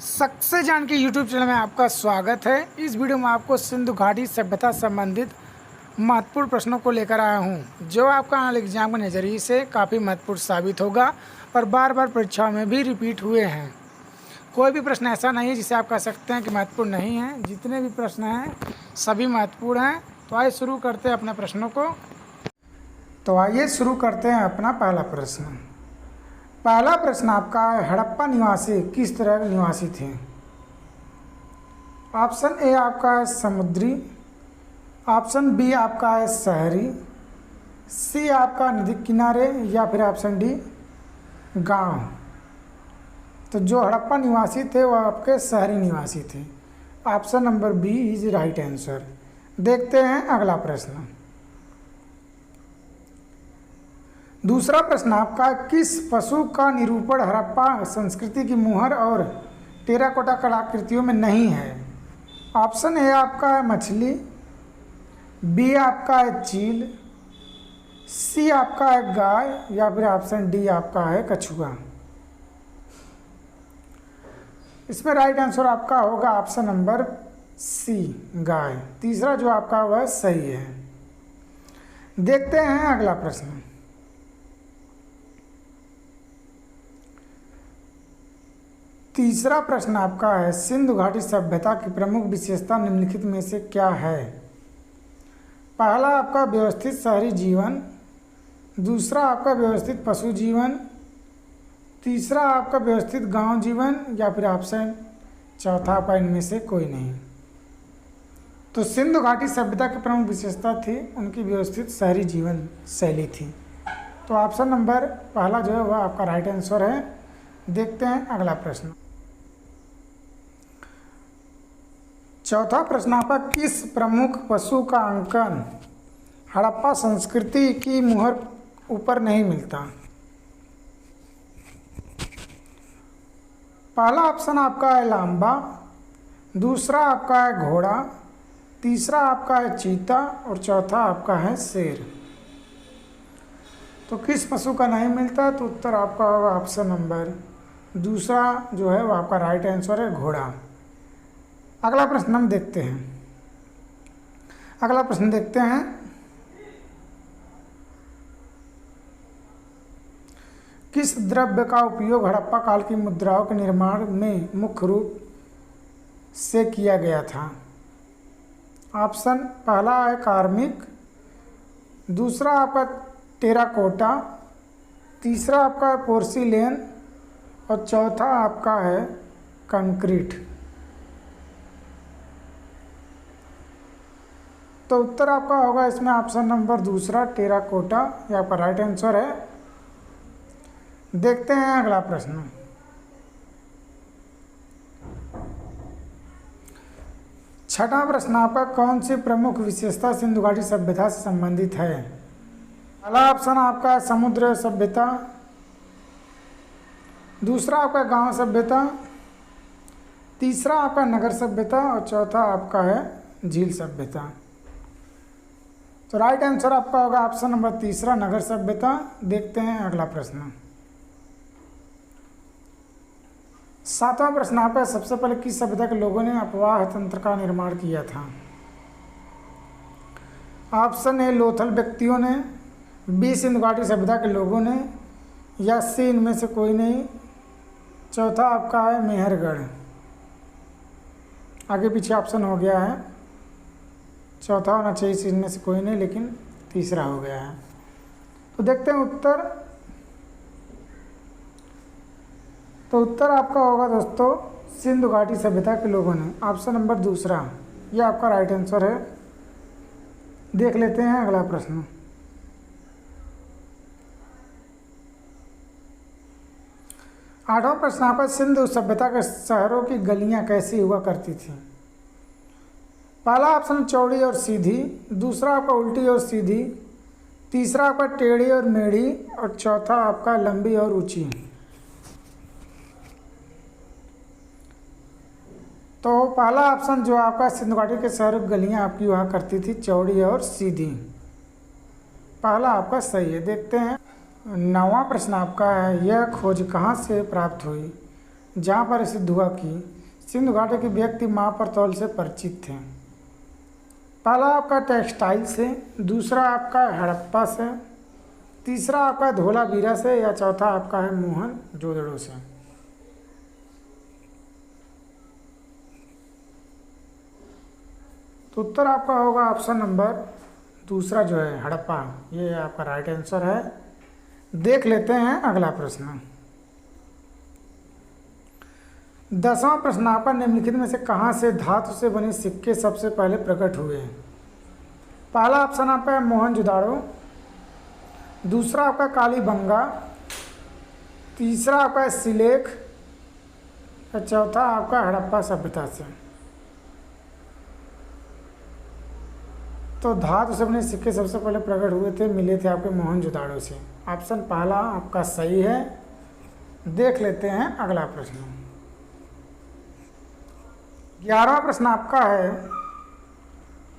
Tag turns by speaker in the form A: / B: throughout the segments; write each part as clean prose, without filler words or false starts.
A: Success जान के YouTube channel में आपका स्वागत है। इस वीडियो में आपको सिंधु घाटी सभ्यता संबंधित महत्वपूर्ण प्रश्नों को लेकर आया हूं, जो आपका आने वाले एग्जाम के नज़रिए से काफ़ी महत्वपूर्ण साबित होगा और बार बार परीक्षाओं में भी रिपीट हुए हैं। कोई भी प्रश्न ऐसा नहीं है जिसे आप कह सकते हैं कि महत्वपूर्ण नहीं है। जितने भी प्रश्न हैं सभी महत्वपूर्ण हैं। तो आइए शुरू करते हैं अपने प्रश्नों को। तो आइए शुरू करते हैं अपना पहला प्रश्न। पहला प्रश्न आपका है, हड़प्पा निवासी किस तरह के निवासी थे? ऑप्शन ए आपका है समुद्री, ऑप्शन बी आपका है शहरी, सी आपका नदी किनारे, या फिर ऑप्शन डी गांव। तो जो हड़प्पा निवासी थे वह आपके शहरी निवासी थे। Option number B is right answer. देखते हैं अगला प्रश्न। दूसरा प्रश्न आपका, किस पशु का निरूपण हड़प्पा संस्कृति की मुहर और टेराकोटा कलाकृतियों में नहीं है? ऑप्शन ए आपका है मछली, बी आपका है चील, सी आपका है गाय, या फिर ऑप्शन डी आपका है कछुआ। इसमें राइट आंसर आपका होगा ऑप्शन नंबर सी गाय। तीसरा जो आपका वह सही है। देखते हैं अगला प्रश्न। तीसरा प्रश्न आपका है, सिंधु घाटी सभ्यता की प्रमुख विशेषता निम्नलिखित में से क्या है? पहला आपका व्यवस्थित शहरी जीवन, दूसरा आपका व्यवस्थित पशु जीवन, तीसरा आपका व्यवस्थित गांव जीवन, या फिर ऑप्शन चौथा आपका इनमें से कोई नहीं। तो सिंधु घाटी सभ्यता की प्रमुख विशेषता थी उनकी व्यवस्थित शहरी जीवन शैली थी। तो ऑप्शन नंबर पहला जो है वह आपका राइट आंसर है। देखते हैं अगला प्रश्न। चौथा प्रश्न आपका, किस प्रमुख पशु का अंकन हड़प्पा संस्कृति की मुहर ऊपर नहीं मिलता? पहला ऑप्शन आपका है लांबा, दूसरा आपका है घोड़ा, तीसरा आपका है चीता और चौथा आपका है शेर। तो किस पशु का नहीं मिलता? तो उत्तर आपका होगा ऑप्शन नंबर दूसरा जो है वो आपका राइट आंसर है, घोड़ा। अगला प्रश्न हम देखते हैं। अगला प्रश्न देखते हैं, किस द्रव्य का उपयोग हड़प्पा काल की मुद्राओं के निर्माण में मुख्य रूप से किया गया था? ऑप्शन पहला है कार्मिक, दूसरा आपका टेराकोटा, तीसरा आपका है पोर्सिलेन और चौथा आपका है कंक्रीट। तो उत्तर आपका होगा इसमें ऑप्शन नंबर दूसरा टेराकोटा, यह आपका राइट आंसर है। देखते हैं अगला प्रश्न। छठा प्रश्न आपका, कौन सी प्रमुख विशेषता सिंधु घाटी सभ्यता से संबंधित है? पहला ऑप्शन आपका समुद्र सभ्यता, दूसरा आपका गांव सभ्यता, तीसरा आपका नगर सभ्यता और चौथा आपका है झील सभ्यता। तो राइट आंसर आपका होगा ऑप्शन नंबर तीसरा नगर सभ्यता। देखते हैं अगला प्रश्न। सातवां प्रश्न आपका, सबसे पहले किस सभ्यता के लोगों ने अपवाह तंत्र का निर्माण किया था? ऑप्शन ए लोथल व्यक्तियों ने, बी सिंधु घाटी सभ्यता के लोगों ने, या सी इनमें से कोई नहीं, चौथा आपका है मेहरगढ़। आगे पीछे ऑप्शन हो गया है, चौथा होना चाहिए इनमें से कोई नहीं, लेकिन तीसरा हो गया है। तो देखते हैं उत्तर। तो उत्तर आपका होगा दोस्तों सिंधु घाटी सभ्यता के लोगों ने, ऑप्शन नंबर दूसरा, यह आपका राइट आंसर है। देख लेते हैं अगला प्रश्न। आठवां प्रश्न आपका, सिंधु सभ्यता के शहरों की गलियां कैसी हुआ करती थी? पहला ऑप्शन चौड़ी और सीधी, दूसरा आपका उल्टी और सीधी, तीसरा आपका टेढ़ी और मेढ़ी और चौथा आपका लंबी और ऊंची। तो पहला ऑप्शन जो आपका सिंधु घाटी के शहरों की गलियां आपकी हुआ करती थी चौड़ी और सीधी, पहला आपका सही है। देखते हैं नौवां प्रश्न आपका है, यह खोज कहाँ से प्राप्त हुई? जहाँ पर सिद्ध हुआ कि सिंधु घाटी के व्यक्ति माप और तौल से परिचित थे। पहला आपका टेक्सटाइल से, दूसरा आपका हड़प्पा से, तीसरा आपका धोलावीरा से, या चौथा आपका है मोहनजोदड़ो से। तो उत्तर आपका होगा ऑप्शन नंबर दूसरा जो है हड़प्पा, ये आपका राइट आंसर है। देख लेते हैं अगला प्रश्न। 10वां प्रश्न आपका निम्नलिखित में से कहाँ से धातु से बने सिक्के सबसे पहले प्रकट हुए? पहला ऑप्शन आपका है मोहनजोदाड़ो, दूसरा आपका कालीबंगा, तीसरा आपका है सिलेख, और चौथा आपका हड़प्पा सभ्यता से। तो धातु से बने सिक्के सबसे पहले प्रकट हुए थे, मिले थे आपके मोहनजोदाड़ो से। ऑप्शन पहला आपका सही है। देख लेते हैं अगला प्रश्न। 11वां प्रश्न आपका है,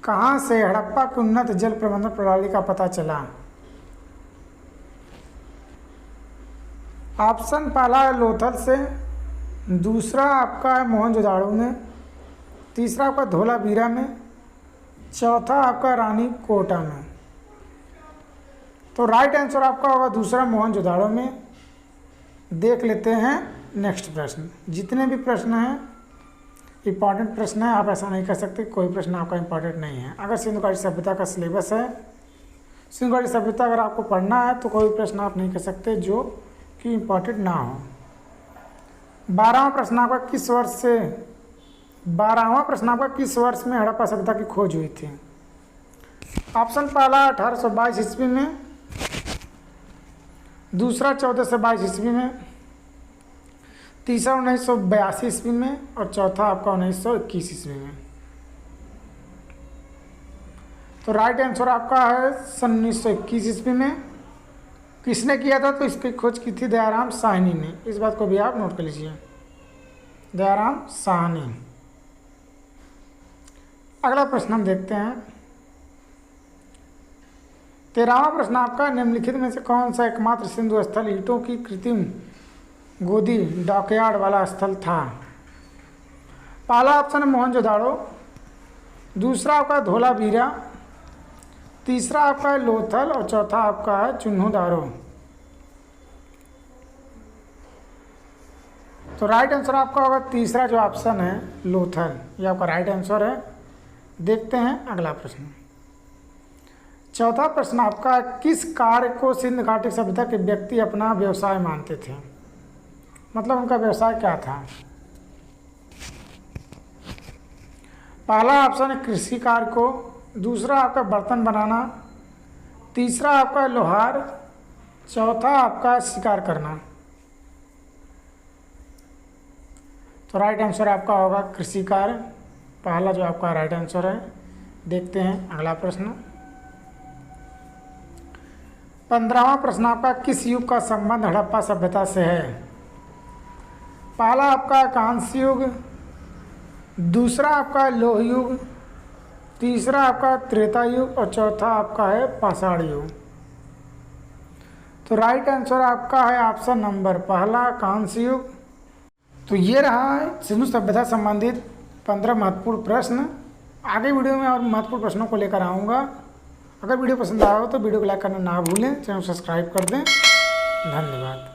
A: कहाँ से हड़प्पा की उन्नत जल प्रबंधन प्रणाली का पता चला? ऑप्शन पहला है लोथल से, दूसरा आपका है मोहनजोदाड़ो में, तीसरा आपका धोलावीरा में, चौथा आपका रानी कोटा में। तो राइट आंसर आपका होगा दूसरा मोहनजोदाड़ो में। देख लेते हैं नेक्स्ट प्रश्न। जितने भी प्रश्न हैं इंपॉर्टेंट प्रश्न है, आप ऐसा नहीं कर सकते कोई प्रश्न आपका इंपॉर्टेंट नहीं है। अगर सिंधु घाटी सभ्यता का सिलेबस है, सिंधु घाटी सभ्यता अगर आपको पढ़ना है तो कोई प्रश्न आप नहीं कर सकते जो कि इंपॉर्टेंट ना हो। 12वां प्रश्न आपका किस वर्ष में हड़प्पा सभ्यता की खोज हुई थी? ऑप्शन पहला 1822 ईस्वी में, दूसरा 1422 ईस्वी में, तीसरा 1982 ईस्वी में, और चौथा आपका 1921 ईस्वी में। तो राइट आंसर आपका है 1921 ईस्वी में। किसने किया था? तो इसकी खोज की थी दयाराम साहनी ने। इस बात को भी आप नोट कर लीजिए, दयाराम साहनी। अगला प्रश्न हम देखते हैं। 13वां प्रश्न आपका, निम्नलिखित में से कौन सा एकमात्र सिंधु स्थल ईंटों की कृत्रिम गोदी डॉकयार्ड वाला स्थल था? पहला ऑप्शन है मोहनजोदाड़ो, दूसरा आपका धोलावीरा, तीसरा आपका है लोथल, और चौथा आपका है चुन्होदारो। तो राइट आंसर आपका होगा तीसरा जो ऑप्शन है लोथल, ये आपका राइट आंसर है। देखते हैं अगला प्रश्न। चौथा प्रश्न आपका, किस कार्य को सिंधु घाटी सभ्यता के व्यक्ति अपना व्यवसाय मानते थे? मतलब उनका व्यवसाय क्या था? पहला ऑप्शन है कृषि कार्य को, दूसरा आपका बर्तन बनाना, तीसरा आपका लोहार, चौथा आपका शिकार करना। तो राइट आंसर आपका होगा कृषि कार्य, पहला जो आपका राइट आंसर है। देखते हैं अगला प्रश्न। 15वां प्रश्न आपका, किस युग का संबंध हड़प्पा सभ्यता से है? पहला आपका कांस्य युग, दूसरा आपका लौह युग, तीसरा आपका त्रेता युग, और चौथा आपका है पाषाण युग। तो राइट आंसर आपका है ऑप्शन नंबर पहला कांस्य युग। तो ये रहा सिंधु सभ्यता संबंधित 15 महत्वपूर्ण प्रश्न। आगे वीडियो में और महत्वपूर्ण प्रश्नों को लेकर आऊँगा। अगर वीडियो पसंद आया हो तो वीडियो को लाइक करना ना भूलें, चैनल सब्सक्राइब कर दें। धन्यवाद।